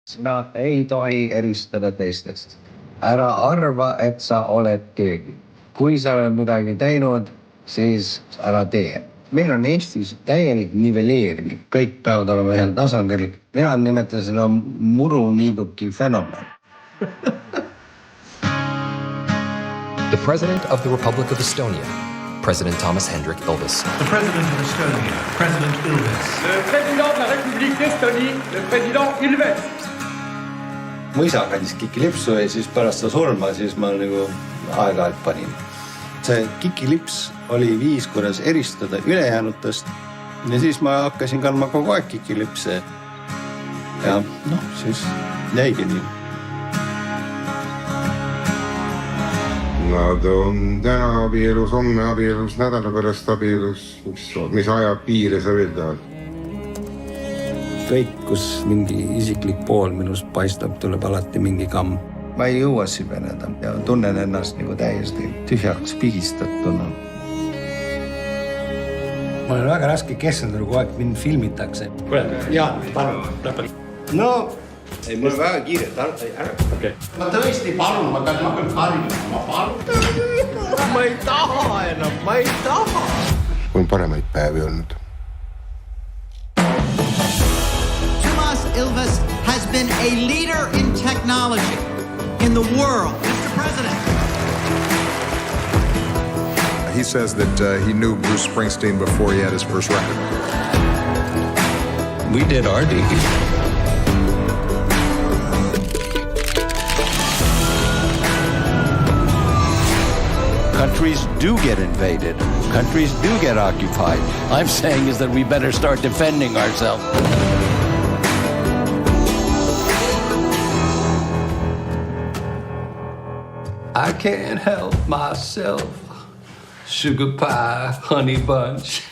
Sina ei tohi eristada teistest. Ära arva, et sa oled keegi. Kui sa oled midagi teinud, siis ära tee. Meil on Eestis täielik nivelleerimine. Kõik peavad olema ühel tasandil. Mina nimetan seda muruniiduki fenomen. The President of the Republic of Estonia, President Thomas Hendrik Ilves. The President of Estonia, President Ilves. Le Président de la République d'Estonie, le Président Ilves. Mu isa kandis kikilipsu ja siis pärast ta surma, siis ma nagu aeg-ajalt panin. See kikilips oli viis, kuidas eristada ülejäänutest ja siis ma hakkasin kandma kogu aeg kikilipse. Ja siis jäigi nii. Nad on täna abielus, homme abielus, nädala pärast abielus. Mis aja piire sa veel tahad? Kõik, kus mingi isiklik pool minust paistab, tuleb alati mingi kamm. Ma ei jõua süveneda ja tunnen ennast nagu täiesti tühjaks pigistatuna. Mul on väga raske keskenduda, kui aeg mind filmitakse. Jaa, palun. No, ei, mul on väga kiire. Okay. Ma tõesti palun, ma hakkan harjuma, ma palun. Ma ei taha enam, ma ei taha. On paremaid päevi olnud. Thomas Ilves has been a leader in technology in the world. Mr. President. He says that he knew Bruce Springsteen before he had his first record. We did our deal. Countries do get invaded. Countries do get occupied. I'm saying is that we better start defending ourselves. I can't help myself. Sugar pie, honey bunch.